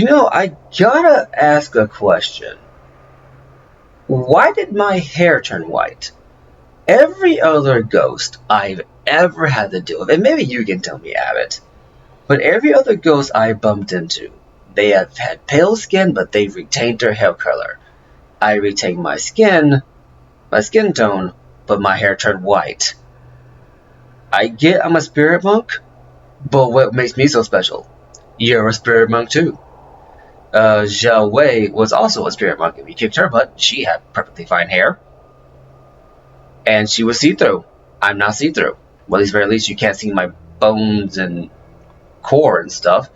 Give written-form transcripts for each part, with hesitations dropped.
I gotta ask a question. Why did my hair turn white? Every other ghost I've ever had to deal with, and maybe you can tell me, Abbott, but every other ghost I bumped into, they have had pale skin, but they've retained their hair color. I retained my skin tone, but my hair turned white. I get I'm a spirit monk, but what makes me so special? You're a spirit monk too. Zhao Wei was also a spirit monk. If you kicked her butt, she had perfectly fine hair. And she was see-through. I'm not see-through. Well, at least very least you can't see my bones and core and stuff.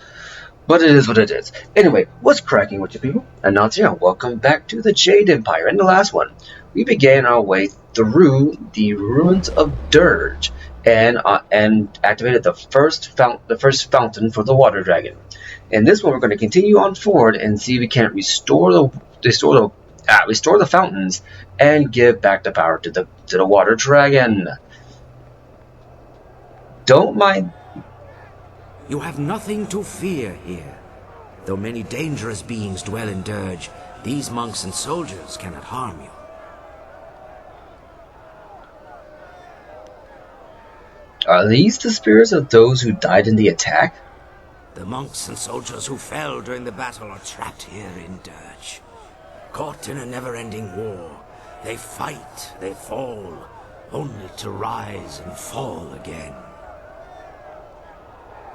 But it is what it is. Anyway, what's cracking with you people? Anansi, and welcome back to the Jade Empire. In the last one, we began our way through the ruins of Dirge and activated the first fountain for the water dragon. In this one, we're going to continue on forward and see if we can restore the fountains and give back the power to the water dragon. Don't mind. You have nothing to fear here. Though many dangerous beings dwell in Dirge, these monks and soldiers cannot harm you. Are these the spirits of those who died in the attack? The monks and soldiers who fell during the battle are trapped here in Dirge. Caught in a never-ending war, they fight, they fall, only to rise and fall again.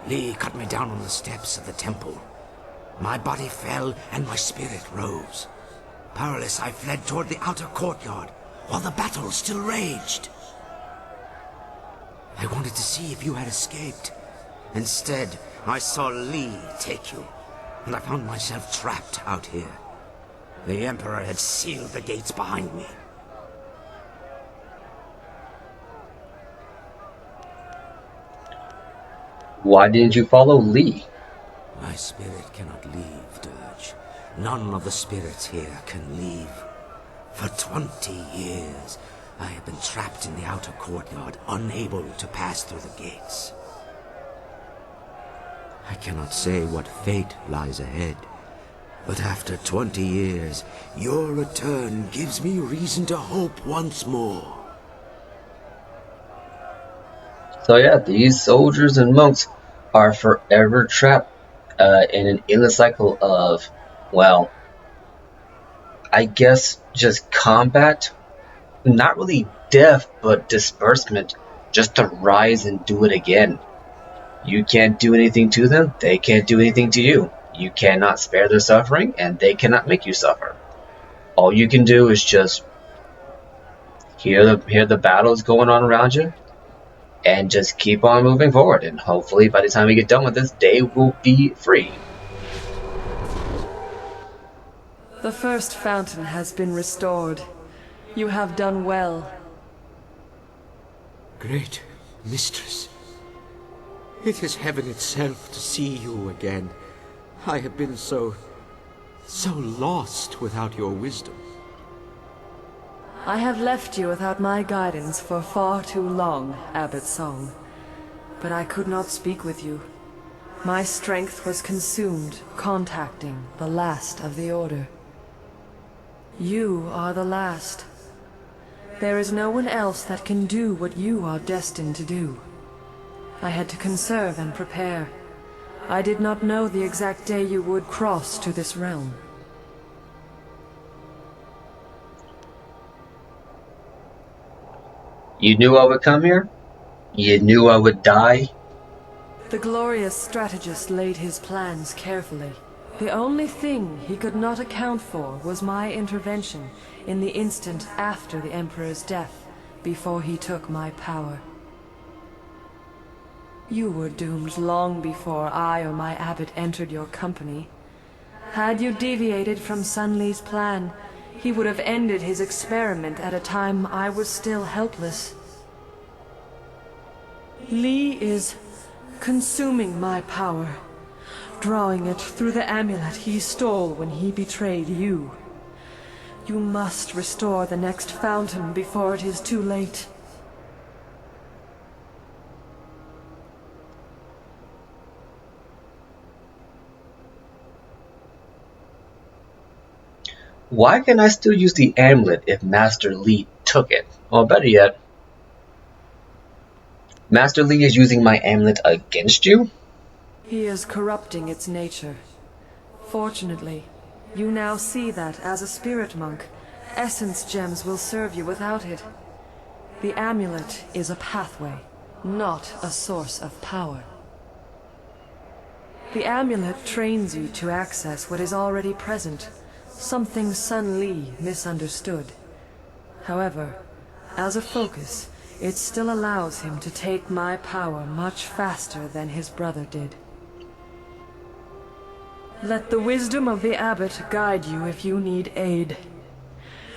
Li cut me down on the steps of the temple. My body fell and my spirit rose. Powerless, I fled toward the outer courtyard while the battle still raged. I wanted to see if you had escaped. Instead, I saw Li take you, and I found myself trapped out here. The Emperor had sealed the gates behind me. Why didn't you follow Li? My spirit cannot leave Dirge. None of the spirits here can leave. For 20 years, I have been trapped in the outer courtyard, unable to pass through the gates. I cannot say what fate lies ahead, but after 20 years, your return gives me reason to hope once more. So yeah, these soldiers and monks are forever trapped in an endless cycle of, well, I guess just combat. Not really death, but disbursement, just to rise and do it again. You can't do anything to them, they can't do anything to you. You cannot spare their suffering, and they cannot make you suffer. All you can do is just hear the battles going on around you, and just keep on moving forward, and hopefully by the time we get done with this, they will be free. The first fountain has been restored. You have done well. Great mistress. It is heaven itself to see you again. I have been so lost without your wisdom. I have left you without my guidance for far too long, Abbot Song. But I could not speak with you. My strength was consumed contacting the last of the Order. You are the last. There is no one else that can do what you are destined to do. I had to conserve and prepare. I did not know the exact day you would cross to this realm. You knew I would come here? You knew I would die? The glorious strategist laid his plans carefully. The only thing he could not account for was my intervention in the instant after the Emperor's death, before he took my power. You were doomed long before I or my abbot entered your company. Had you deviated from Sun Li's plan, he would have ended his experiment at a time I was still helpless. Li is consuming my power, drawing it through the amulet he stole when he betrayed you. You must restore the next fountain before it is too late. Why can I still use the amulet if Master Li took it? Or better yet, Master Li is using my amulet against you? He is corrupting its nature. Fortunately, you now see that as a spirit monk, essence gems will serve you without it. The amulet is a pathway, not a source of power. The amulet trains you to access what is already present, something Sun Li misunderstood. However, as a focus, it still allows him to take my power much faster than his brother did. Let the wisdom of the abbot guide you if you need aid.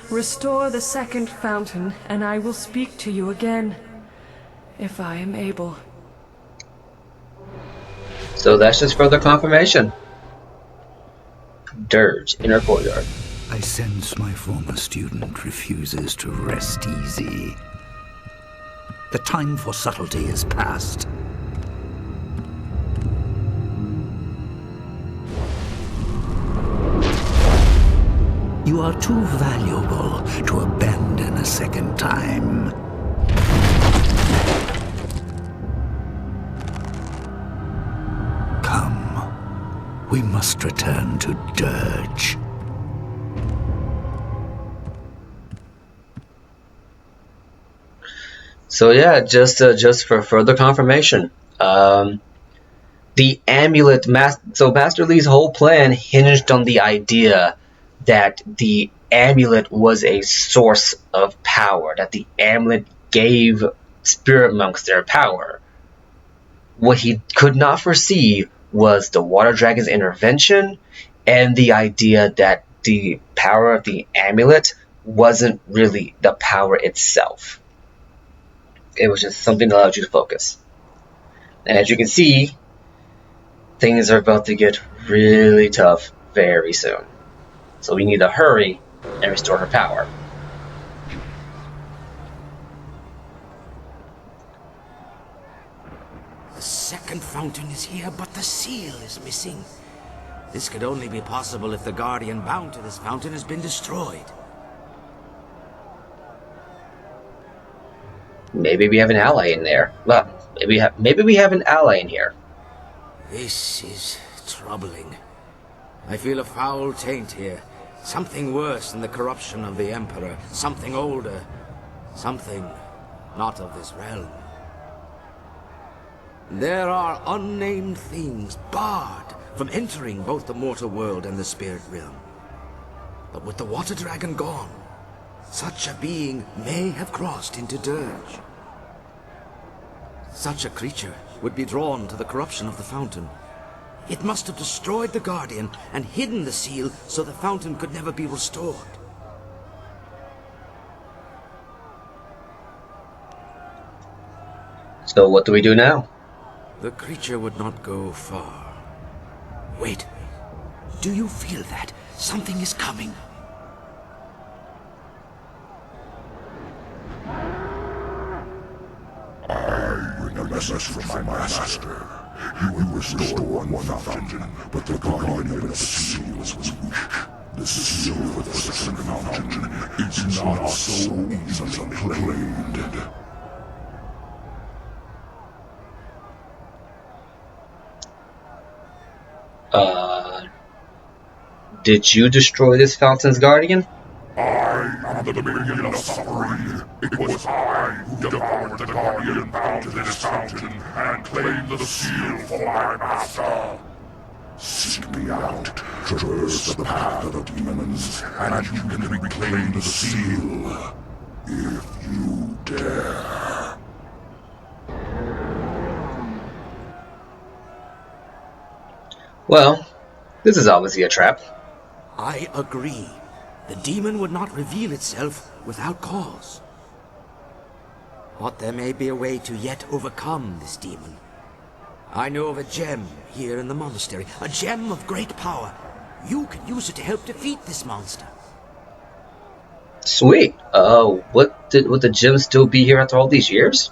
Restore the second fountain, and I will speak to you again, if I am able. So that's just further confirmation. Dirge, inner courtyard. I sense my former student refuses to rest easy. The time for subtlety is past. You are too valuable to abandon a second time. Come, we must return to Dirge. So yeah, just for further confirmation, the amulet. So Master Li's whole plan hinged on the idea that the amulet was a source of power. That the amulet gave spirit monks their power. What he could not foresee was the water dragon's intervention and the idea that the power of the amulet wasn't really the power itself. It was just something that allowed you to focus. And as you can see, things are about to get really tough very soon. So we need to hurry and restore her power. The second fountain is here, but the seal is missing. This could only be possible if the guardian bound to this fountain has been destroyed. Maybe we have an ally in there. Well, maybe we have an ally in here. This is troubling. I feel a foul taint here. Something worse than the corruption of the Emperor. Something older. Something not of this realm. There are unnamed things barred from entering both the mortal world and the spirit realm. But with the water dragon gone, such a being may have crossed into Dirge. Such a creature would be drawn to the corruption of the fountain. It must have destroyed the Guardian and hidden the seal so the fountain could never be restored. So what do we do now? The creature would not go far. Wait, do you feel that? Something is coming. I bring a message from my master. You will restore one fountain, but the guardian of its seal was weak. The seal for the second fountain is not so easily claimed. Did you destroy this fountain's guardian? I am the Minion of suffering. It was I who devoured the guardian bound to this fountain and claimed the seal for my master. Seek me out, traverse the path of the demons, and you can reclaim the seal. If you dare. Well, this is obviously a trap. I agree. The demon would not reveal itself without cause. But there may be a way to yet overcome this demon. I know of a gem here in the monastery, a gem of great power. You can use it to help defeat this monster. Sweet. Would the gem still be here after all these years?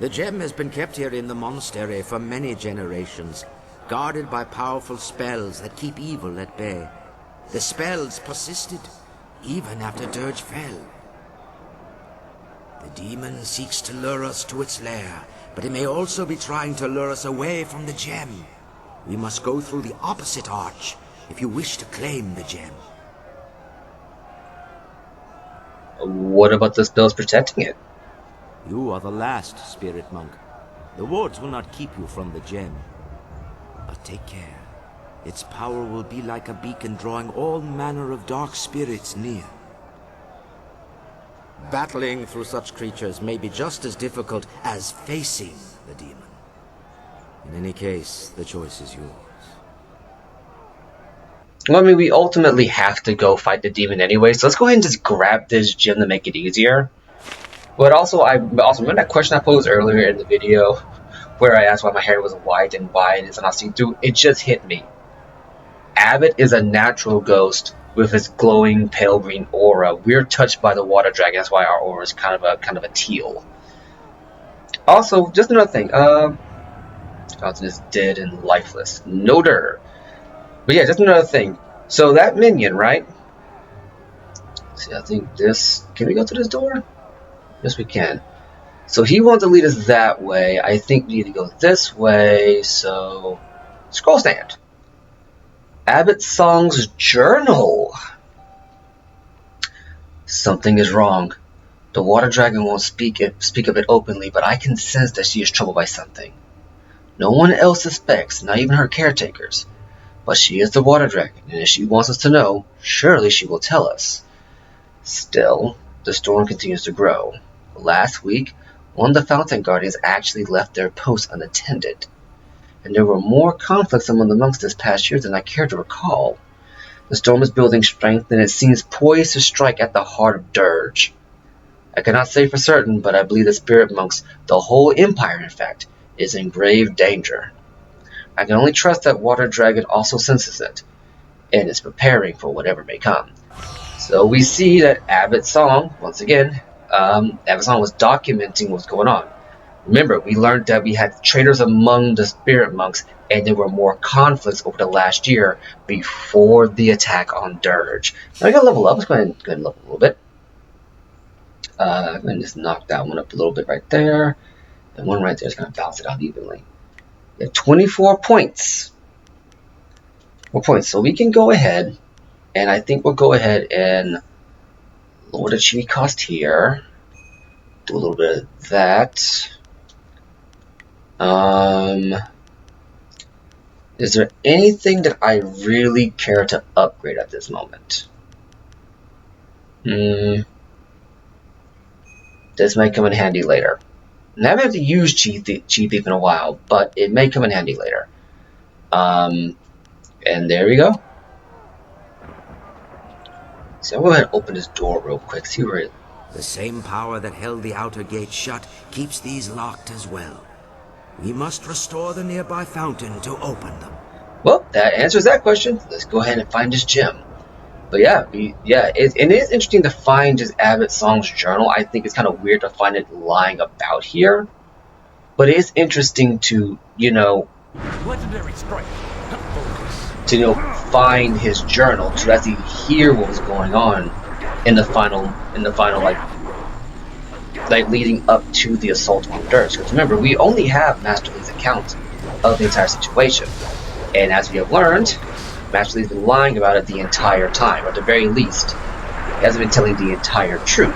The gem has been kept here in the monastery for many generations, guarded by powerful spells that keep evil at bay. The spells persisted, even after Dirge fell. The demon seeks to lure us to its lair, but it may also be trying to lure us away from the gem. We must go through the opposite arch if you wish to claim the gem. What about the spells protecting it? You are the last spirit monk. The wards will not keep you from the gem. But take care. Its power will be like a beacon drawing all manner of dark spirits near. Battling through such creatures may be just as difficult as facing the demon. In any case, the choice is yours. Well, I mean, we ultimately have to go fight the demon anyway, so let's go ahead and just grab this gem to make it easier. But also, I remember that question I posed earlier in the video, where I asked why my hair was white and why it is not see-through. It just hit me. Abbott is a natural ghost with his glowing pale green aura. We're touched by the water dragon, that's why our aura is kind of a teal. Also, just another thing, Fountain is dead and lifeless. Noter. But yeah, just another thing. So that minion, right? See, I think this... Can we go through this door? Yes, we can. So he wants to lead us that way. I think we need to go this way. So... Scroll stand. Abbott Song's journal. Something is wrong. The water dragon won't speak of it openly, but I can sense that she is troubled by something. No one else suspects, not even her caretakers. But she is the water dragon, and if she wants us to know, surely she will tell us. Still, the storm continues to grow. Last week, one of the Fountain Guardians actually left their post unattended. And there were more conflicts among the monks this past year than I care to recall. The storm is building strength, and it seems poised to strike at the heart of Dirge. I cannot say for certain, but I believe the spirit monks, the whole empire in fact, is in grave danger. I can only trust that Water Dragon also senses it, and is preparing for whatever may come. So we see that Abbott Song, once again, Abbott Song was documenting what's going on. Remember, we learned that we had traitors among the spirit monks, and there were more conflicts over the last year before the attack on Dirge. Now I gotta level up. Let's go ahead and level a little bit. And just knock that one up a little bit right there, and one right there is gonna balance it out evenly. We have 24 points. 4 points. So we can go ahead, and I think we'll go ahead and lower the chi cost here. Do a little bit of that. Is there anything that I really care to upgrade at this moment? This might come in handy later. I haven't had to use Chi Thief in a while, but it may come in handy later. And there we go. So I'm going to go ahead and open this door real quick, see where it... The same power that held the outer gate shut keeps these locked as well. We must restore the nearby fountain to open them. Well, that answers that question. Let's go ahead and find this gem. But yeah, it is interesting to find just Abbott Song's journal. I think it's kind of weird to find it lying about here. But it is interesting to, Legendary strike. to find his journal to actually hear what was going on in the final like leading up to the assault on Dirge. Because remember, we only have Master Lee's account of the entire situation, and as we have learned, Master Lee's been lying about it the entire time, or at the very least, he hasn't been telling the entire truth.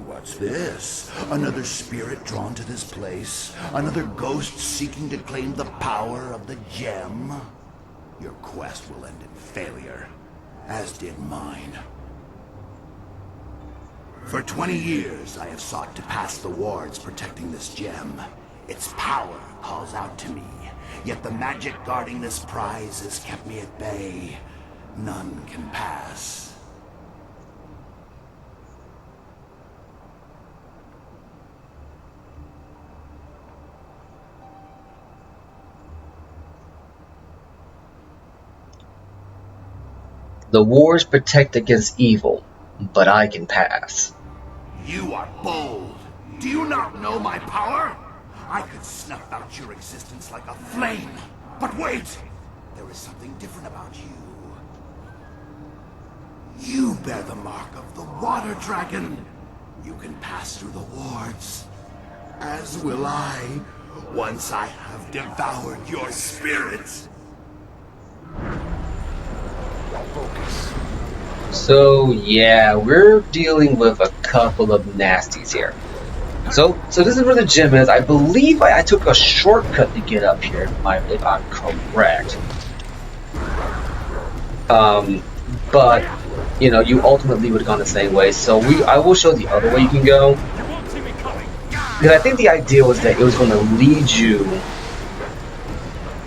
What's this? Another spirit drawn to this place? Another ghost seeking to claim the power of the gem? Your quest will end in failure, as did mine. For 20 years, I have sought to pass the wards protecting this gem. Its power calls out to me, yet the magic guarding this prize has kept me at bay. None can pass. The wars protect against evil, but I can pass. You are bold. Do you not know my power? I could snuff out your existence like a flame. But wait! There is something different about you. You bear the mark of the water dragon. You can pass through the wards. As will I, once I have devoured your spirit. So yeah, we're dealing with a couple of nasties here. So this is where the gym is. I believe I took a shortcut to get up here, if I'm correct. But you know, you ultimately would have gone the same way. So I will show the other way you can go. Because I think the idea was that it was going to lead you.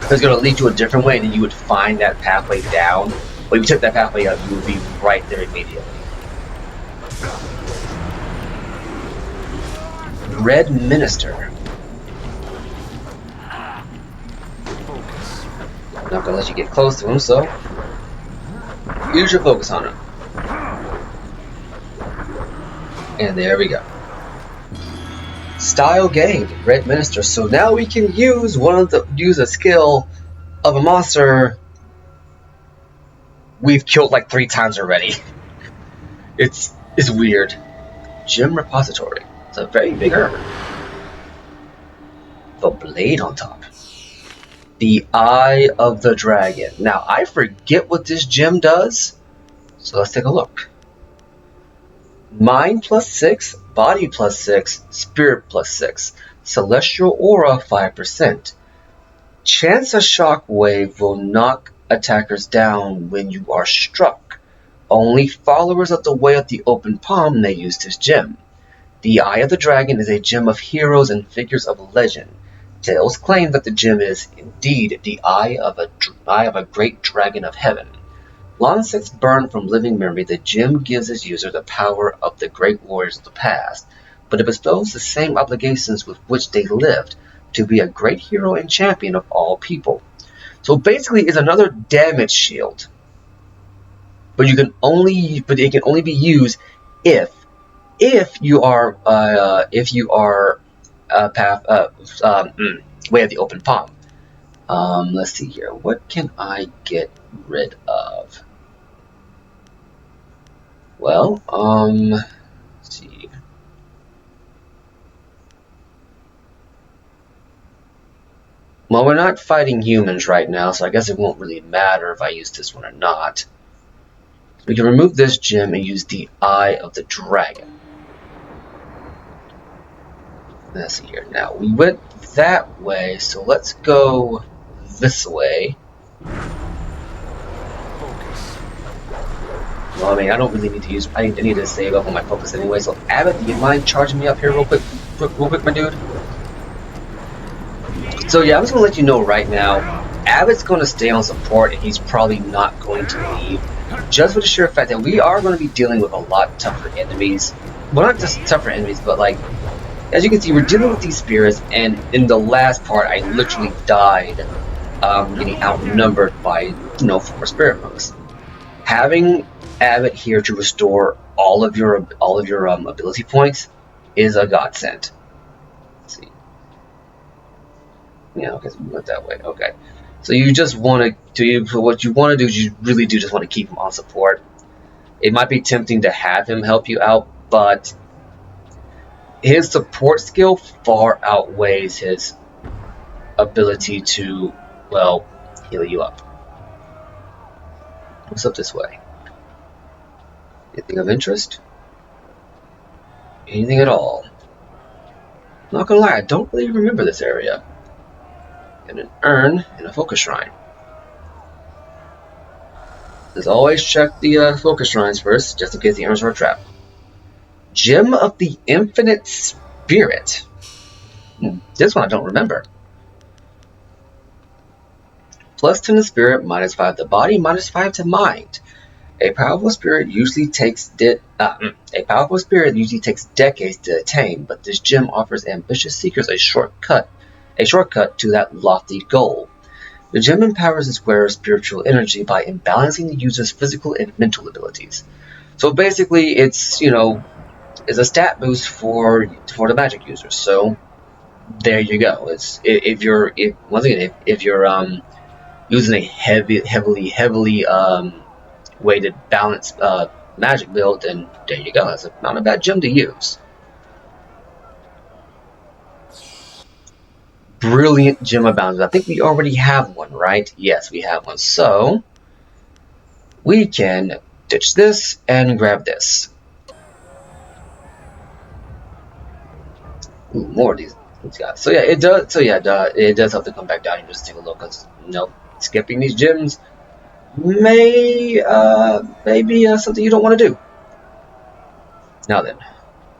It was going to lead you a different way, and then you would find that pathway down. But if you took that pathway up, you would be right there immediately. Red Minister. I'm not gonna let you get close to him, so use your focus on him. And there we go. Style gained, Red Minister. So now we can use a skill of a monster we've killed like 3 times already. It's weird. Gem Repository. It's a very big herb. The blade on top. The Eye of the Dragon. Now, I forget what this gem does, so let's take a look. Mind +6, body +6, spirit +6, celestial aura 5%. Chance a shock wave will knock attackers down when you are struck. Only followers of the Way of the Open Palm may use this gem. The Eye of the Dragon is a gem of heroes and figures of legend. Tales claim that the gem is, indeed, the eye of a great dragon of heaven. Long since burned from living memory, the gem gives its user the power of the great warriors of the past, but it bestows the same obligations with which they lived, to be a great hero and champion of all people. So basically, it's another damage shield, but it can only be used if you are Way of the Open Palm. Let's see here. What can I get rid of? Well, let's see. Well, we're not fighting humans right now, so I guess it won't really matter if I use this one or not. We can remove this gem and use the Eye of the Dragon. Let's see here. Now, we went that way, so let's go this way. Well, I mean, I don't really need to use... I need to save up on my focus anyway, so Abbott, do you mind charging me up here real quick, my dude? So yeah, I'm just going to let you know right now, Abbott's going to stay on support, and he's probably not going to leave. Just for the sheer fact that we are going to be dealing with a lot tougher enemies. Well, not just tougher enemies, but like... As you can see, we're dealing with these spirits, and in the last part, I literally died getting outnumbered by, 4 spirit monks. Having Abbott here to restore all of your ability points is a godsend. Let's see. Yeah, okay, so we went that way. Okay, so you just want to what you want to do is you really do just want to keep him on support. It might be tempting to have him help you out, but his support skill far outweighs his ability to, well, heal you up. What's up this way? Anything of interest? Anything at all? Not gonna lie, I don't really remember this area. And an urn and a focus shrine. As always, check the focus shrines first, just in case the urns are a trap. Gem of the Infinite Spirit. This one I don't remember. +10 to spirit, -5 to body, -5 to mind. A powerful spirit usually takes decades to attain, but this gem offers ambitious seekers a shortcut to that lofty goal. The gem empowers its wearer's spiritual energy by imbalancing the user's physical and mental abilities. So basically, it's is a stat boost for the magic users. So there you go. It's if you're once again if you're using a heavily weighted balanced magic build, then there you go. That's not a bad gem to use. Brilliant gem of balance. I think we already have one, right? Yes, we have one. So we can ditch this and grab this. Ooh, more of these guys. So yeah, it does. So yeah, it does have to come back down and just take a look. Cause skipping these gems may be something you don't want to do. Now then,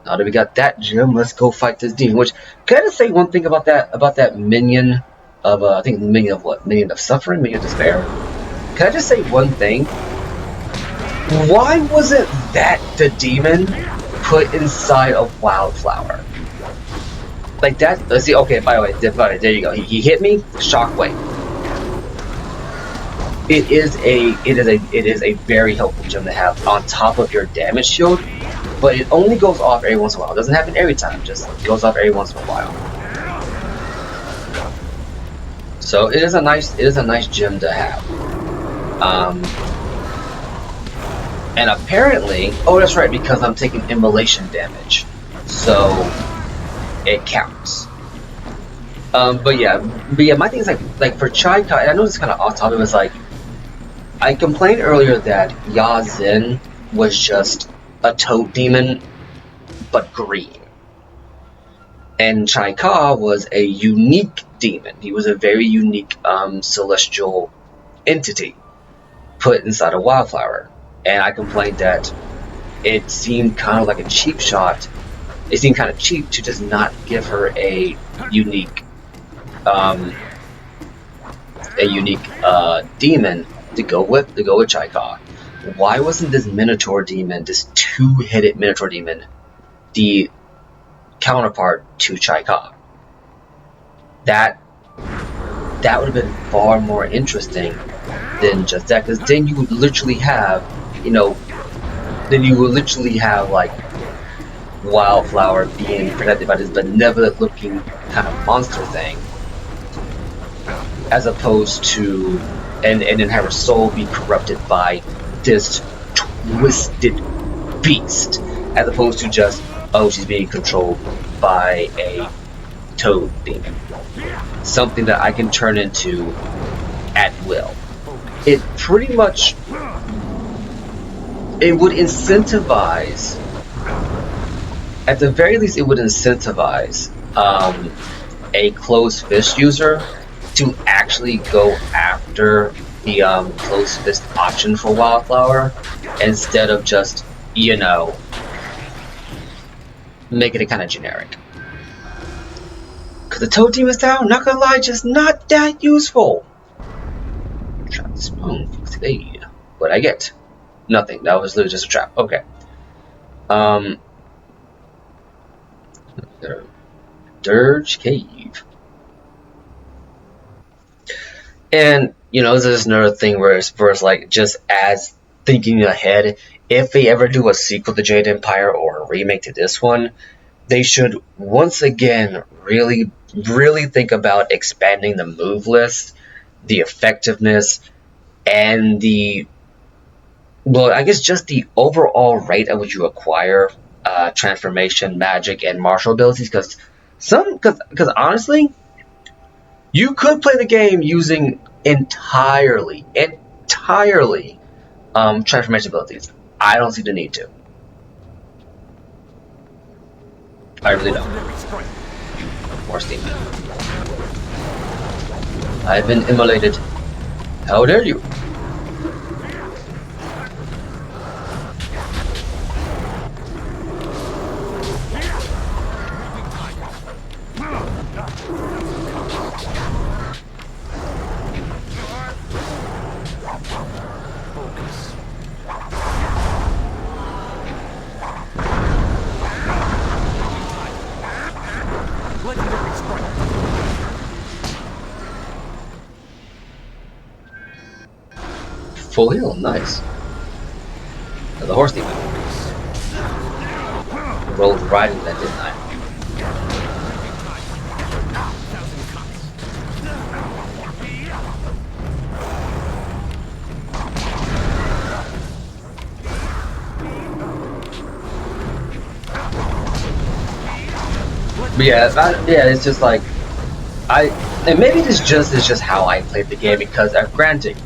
now that we got that gem, let's go fight this demon. Which, can I just say one thing about that minion of I think minion of what? Minion of suffering, minion of despair. Can I just say one thing? Why wasn't that the demon put inside a wildflower? Like that. Let's see. Okay, by the way, there you go. He hit me. Shockwave. It is a very helpful gem to have on top of your damage shield, but it only goes off every once in a while. It doesn't happen every time. Just goes off every once in a while. So it is a nice gem to have. And apparently, oh that's right, because I'm taking immolation damage, so it counts. But yeah, my thing is like for Chai Kai, I know it's kind of off topic. It's like I complained earlier that Ya Zin was just a toad demon, but green, and Chai Ka was a unique demon. He was a very unique celestial entity put inside a wildflower, and I complained that it seemed kind of like a cheap shot. It seemed kind of cheap to just not give her a unique demon to go with Chai Ka. Why wasn't this Minotaur demon, this two-headed Minotaur demon, the counterpart to Chai Ka? That would have been far more interesting than just that, because then you would literally have, like Wildflower being protected by this benevolent-looking kind of monster thing, as opposed to, and then have her soul be corrupted by this twisted beast, as opposed to just, oh, she's being controlled by a toad demon, something that I can turn into at will. It pretty much, it would incentivize, at the very least, it would incentivize a closed fist user to actually go after the closed fist option for Wildflower, instead of just, making it kind of generic. Because the Toad Demon style, not gonna lie, just not that useful. Trap the spoon. What'd I get? Nothing. That was literally just a trap. Okay. Dirge Cave. And, this is another thing where it's like, just as thinking ahead, if they ever do a sequel to Jade Empire or a remake to this one, they should once again really, really think about expanding the move list, the effectiveness, and I guess just the overall rate at which you acquire transformation, magic, and martial abilities. Because honestly, you could play the game using entirely transformation abilities. I don't see the need to. I really don't. More steam. I've been immolated. How dare you? Full heal, nice. The horse demon. rolled right into that, didn't I? But yeah, it's just like and maybe this just is just how I played the game because, granted,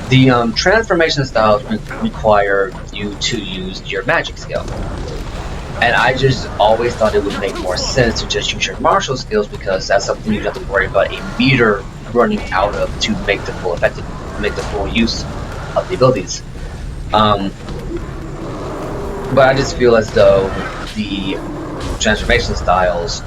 the transformation styles require you to use your magic skill, and I just always thought it would make more sense to just use your martial skills because that's something you have to worry about a meter running out of to make the full use of the abilities. But I just feel as though the transformation styles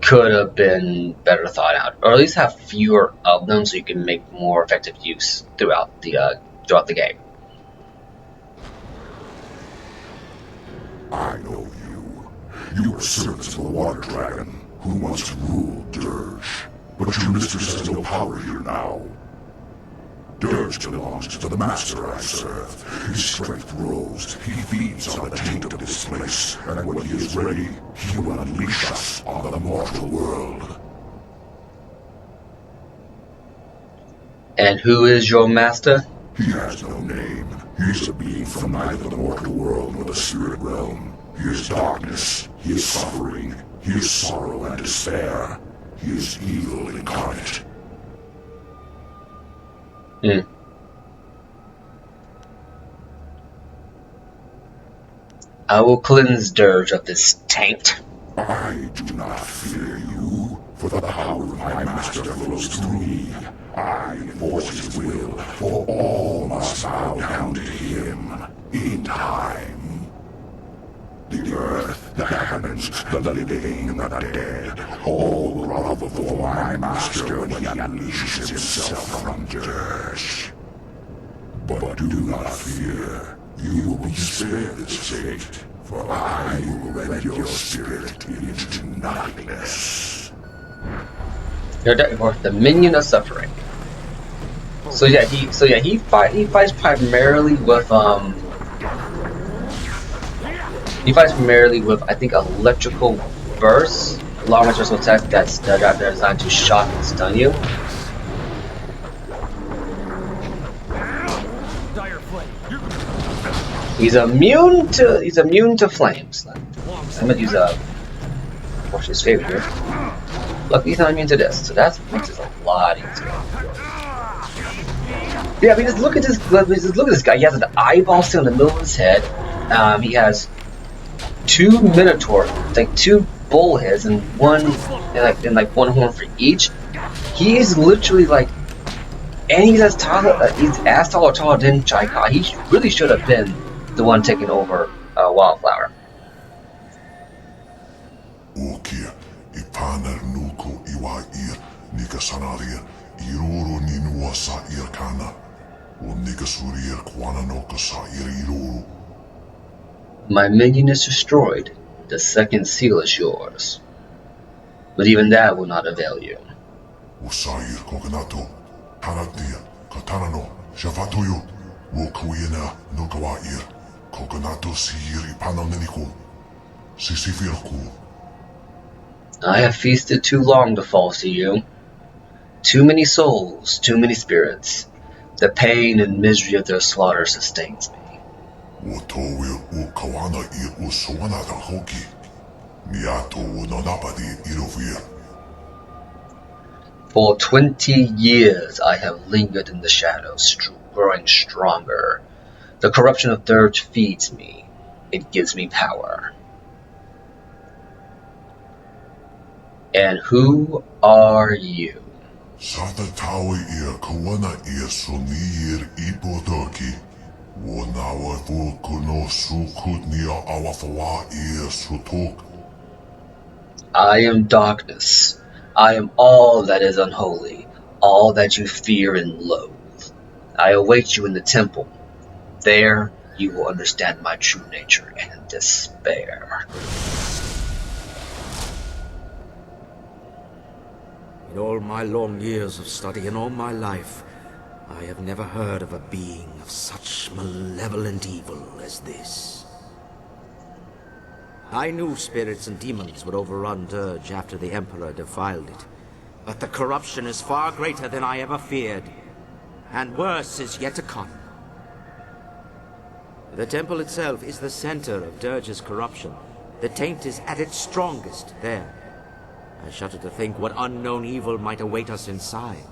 could have been better thought out, or at least have fewer of them, so you can make more effective use throughout the game. I know you. You are servants of the Water Dragon, who once ruled Dirge. But your mistress has no power here now. Dirge belongs to the master I serve. His strength grows. He feeds on the taint of this place, and when he is ready, he will unleash us on the mortal world. And who is your master? He has no name. He is a being from neither the mortal world nor the spirit realm. He is darkness. He is suffering. He is sorrow and despair. He is evil incarnate. I will cleanse Dirge of this taint. I do not fear you, for the power of my master flows through me. I enforce his will, for all must bow down to him, in time. The earth, the heavens, the living, and the dead, all grovel before my master when he unleashes himself from Dirge. But do not fear, you will be spared this fate, for I will rend your spirit into nothingness. Or the Minion of Suffering. So yeah, he fights primarily with I think electrical bursts, long range missile attacks that are designed to shock and stun you. He's immune to flames. I'm gonna use what's his favorite here. Luckily he's not immune to this, so that makes it a lot easier. Yeah, I mean, just look at this guy. He has an eyeball still in the middle of his head. He has two minotaur, like two bullheads, and one horn for each. He is literally like, and he's as tall or taller than Jaika. He really should have been the one taking over Wildflower. Okia, ipana nuko iwa ir, nika sanaria, iroro ninua sa irkana, o nika surir kwana no sa iroro. My minion is destroyed. The second seal is yours. But even that will not avail you. Usair kokanato, tanatia, katanano, shavatoyo, wokuina no kawair, kokanato siri pananiko, sisifirku. I have feasted too long to fall to you. Too many souls, too many spirits. The pain and misery of their slaughter sustains me. For 20 years I have lingered in the shadows, growing stronger. The corruption of Dirge feeds me. It gives me power. And who are you? Satatawi ia kawana ia sonir ipotoki. Wonawa fukuno sukutnia awafawa ia sutok. I am darkness. I am all that is unholy, all that you fear and loathe. I await you in the temple. There you will understand my true nature and despair. In all my long years of study and all my life, I have never heard of a being of such malevolent evil as this. I knew spirits and demons would overrun Dirge after the Emperor defiled it. But the corruption is far greater than I ever feared. And worse is yet to come. The temple itself is the center of Dirge's corruption. The taint is at its strongest there. I shudder to think what unknown evil might await us inside.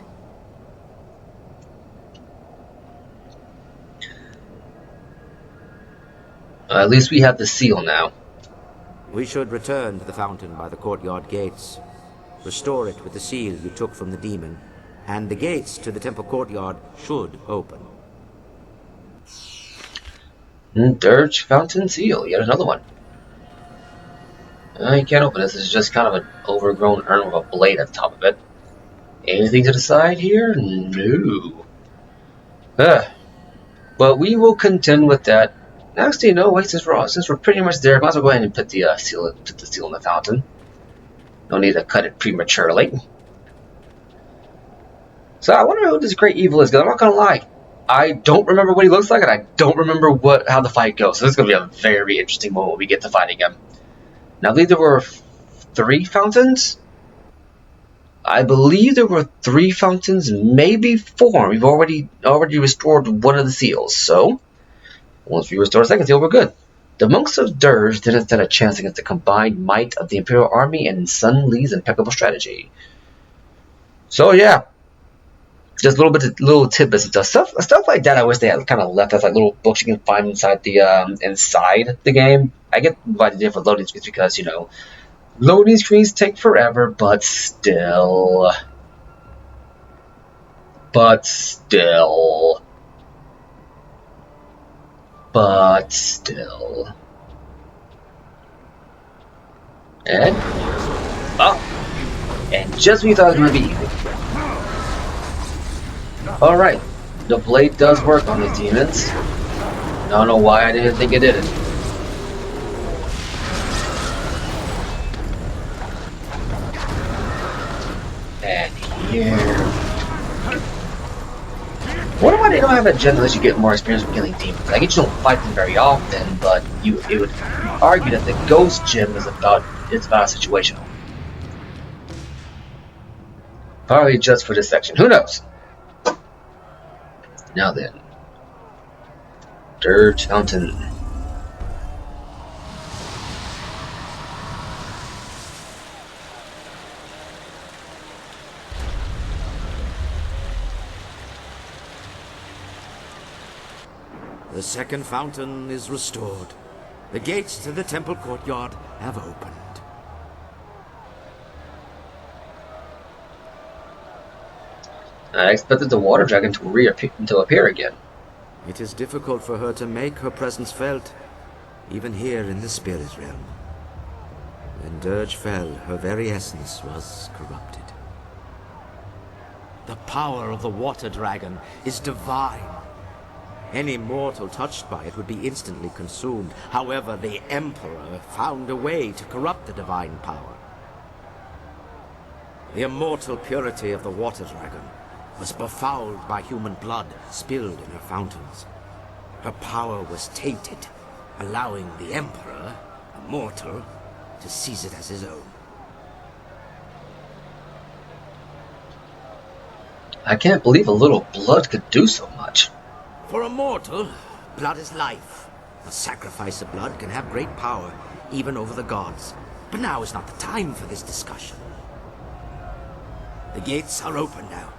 At least we have the seal now. We should return to the fountain by the courtyard gates. Restore it with the seal you took from the demon, and the gates to the temple courtyard should open. Dirge Fountain Seal, yet another one. You can't open this. This is just kind of an overgrown urn with a blade at the top of it. Anything to the side here? No. But we will contend with that. Actually, no. Wait, since we're pretty much there, might as well go ahead and put the seal in the fountain. No need to cut it prematurely. So I wonder who this great evil is. Because I'm not gonna lie, I don't remember what he looks like, and I don't remember how the fight goes. So this is gonna be a very interesting moment when we get to fighting him. Now, I believe there were 3 fountains. I believe there were 3 fountains, maybe 4. We've already restored one of the seals. So once we restore the second seal, we're good. The monks of Dirge didn't stand a chance against the combined might of the Imperial Army and Sun Li's impeccable strategy. So yeah. Just little tidbits and stuff like that. I wish they had kind of left as like little books you can find inside the game. I get why they did for loading screens because loading screens take forever, but still, and just when you thought it was going to be easy. Alright, the blade does work on these demons. I don't know why I didn't think it did it. And here... I wonder why they don't have a gen unless you get more experience with killing demons. I guess you don't fight them very often, but it would argue that the ghost gem is about situational. Probably just for this section. Who knows? Now then, Dirge Fountain. The second fountain is restored. The gates to the temple courtyard have opened. I expected the water dragon to appear again. It is difficult for her to make her presence felt, even here in the spirit realm. When Dirge fell, her very essence was corrupted. The power of the water dragon is divine. Any mortal touched by it would be instantly consumed. However, the Emperor found a way to corrupt the divine power. The immortal purity of the water dragon was befouled by human blood spilled in her fountains. Her power was tainted, allowing the Emperor, a mortal, to seize it as his own. I can't believe a little blood could do so much. For a mortal, blood is life. A sacrifice of blood can have great power, even over the gods. But now is not the time for this discussion. The gates are open now.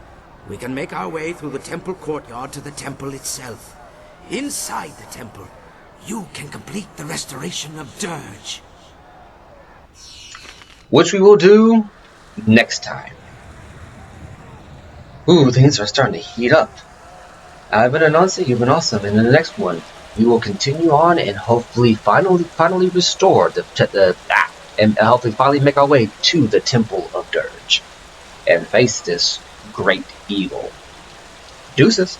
We can make our way through the temple courtyard to the temple itself. Inside the temple, you can complete the restoration of Dirge. Which we will do next time. Ooh, things are starting to heat up. I've been Anansi, you've been awesome, and in the next one, we will continue on and hopefully finally restore and hopefully finally make our way to the Temple of Dirge and face this great evil. Deuces.